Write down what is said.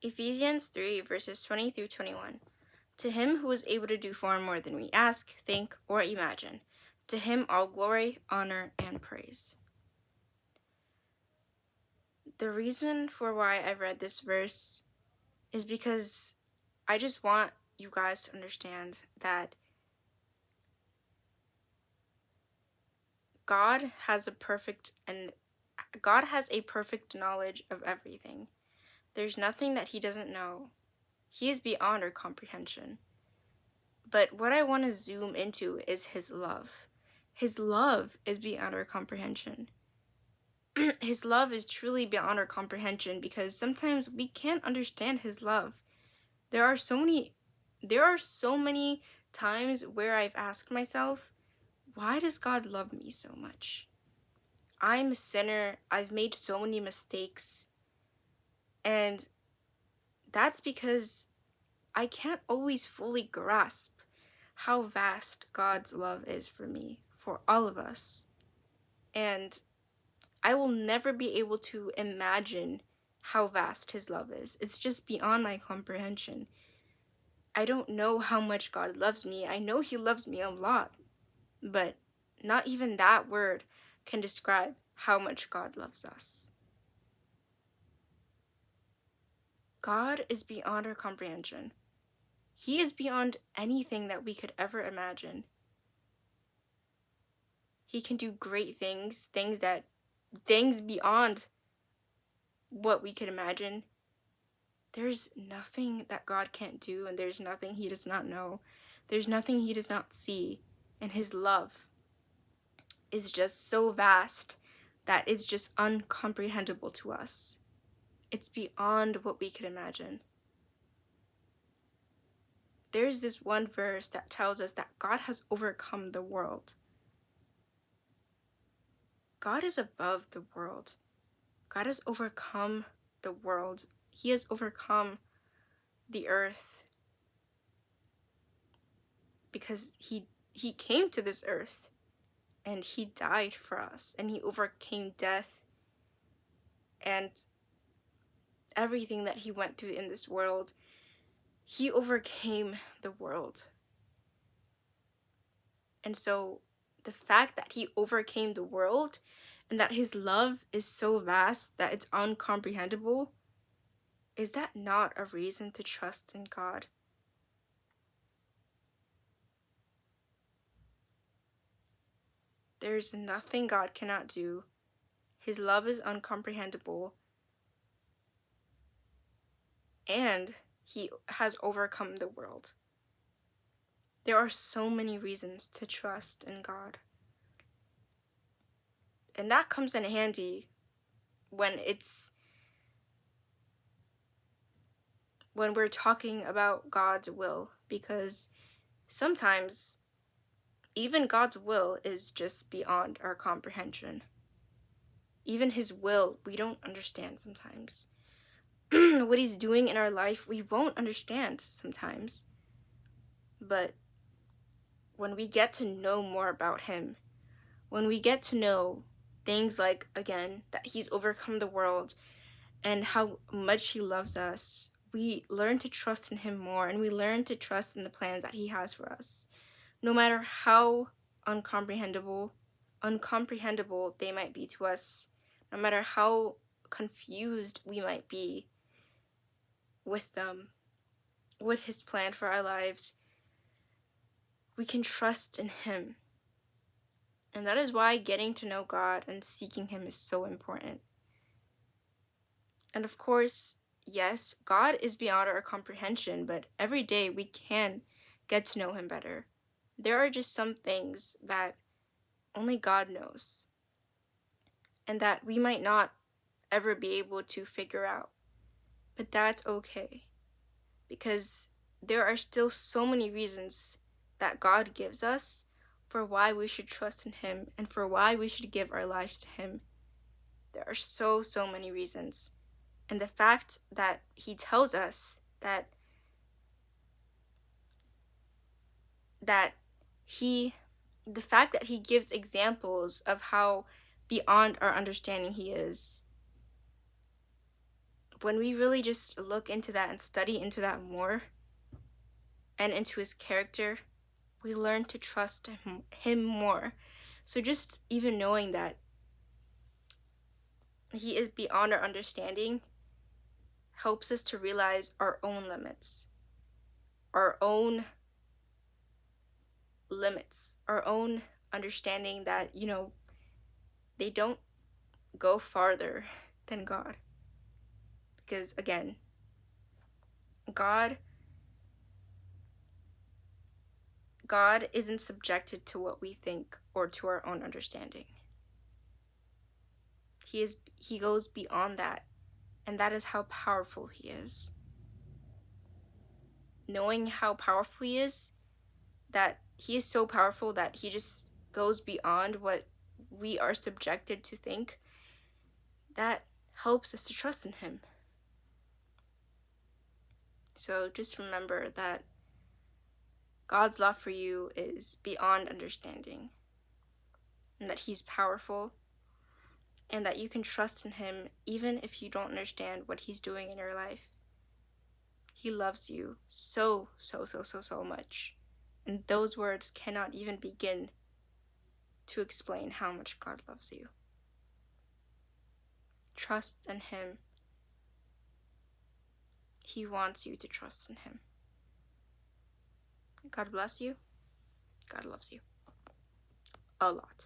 Ephesians 3, verses 20 through 21. To him who is able to do far more than we ask, think, or imagine, to him all glory, honor, and praise. The reason for why I read this verse is because I just want you guys to understand that God has a perfect knowledge of everything. There's nothing that he doesn't know. He is beyond our comprehension. But what I want to zoom into is his love. His love is beyond our comprehension. His love is truly beyond our comprehension because sometimes we can't understand his love. There are so many times where I've asked myself, why does God love me so much? I'm a sinner. I've made so many mistakes. And that's because I can't always fully grasp how vast God's love is for me, for all of us. And I will never be able to imagine how vast his love is. It's just beyond my comprehension. I don't know how much God loves me. I know he loves me a lot, but not even that word can describe how much God loves us. God is beyond our comprehension. He is beyond anything that we could ever imagine. He can do great things, things beyond what we could imagine. There's nothing that God can't do, and there's nothing he does not know. There's nothing he does not see. And his love is just so vast that it's just uncomprehendable to us. It's beyond what we could imagine. There's this one verse that tells us that God has overcome the world. God is above the world. God has overcome the world. He has overcome the earth because he came to this earth and he died for us and he overcame death and everything that he went through in this world. He overcame the world. And so the fact that he overcame the world and that his love is so vast that it's uncomprehendable, is that not a reason to trust in God? There's nothing God cannot do. His love is uncomprehendable. And he has overcome the world. There are so many reasons to trust in God. And that comes in handy when we're talking about God's will, because sometimes even God's will is just beyond our comprehension. Even his will, we don't understand sometimes. What he's doing in our life, we won't understand sometimes. But when we get to know more about him, when we get to know things like, again, that he's overcome the world and how much he loves us, we learn to trust in him more, and we learn to trust in the plans that he has for us. No matter how uncomprehendable they might be to us, no matter how confused we might be with them, with his plan for our lives, we can trust in him. And that is why getting to know God and seeking him is so important. And of course, yes, God is beyond our comprehension, but every day we can get to know him better. There are just some things that only God knows, and that we might not ever be able to figure out. But that's okay, because there are still so many reasons that God gives us for why we should trust in him and for why we should give our lives to him. There are so many reasons. And the fact that he tells us that the fact that he gives examples of how beyond our understanding he is, when we really just look into that and study into that more and into his character, we learn to trust him more. So just even knowing that he is beyond our understanding helps us to realize our own limits, our own our own understanding that, they don't go farther than God. Because again, God God isn't subjected to what we think or to our own understanding. He goes beyond that, and that is how powerful he is. Knowing how powerful he is, that he is so powerful that he just goes beyond what we are subjected to think, that helps us to trust in him. So just remember that God's love for you is beyond understanding, and that he's powerful, and that you can trust in him even if you don't understand what he's doing in your life. He loves you so, so, so, so, so much. And those words cannot even begin to explain how much God loves you. Trust in him. He wants you to trust in him. God bless you. God loves you. A lot.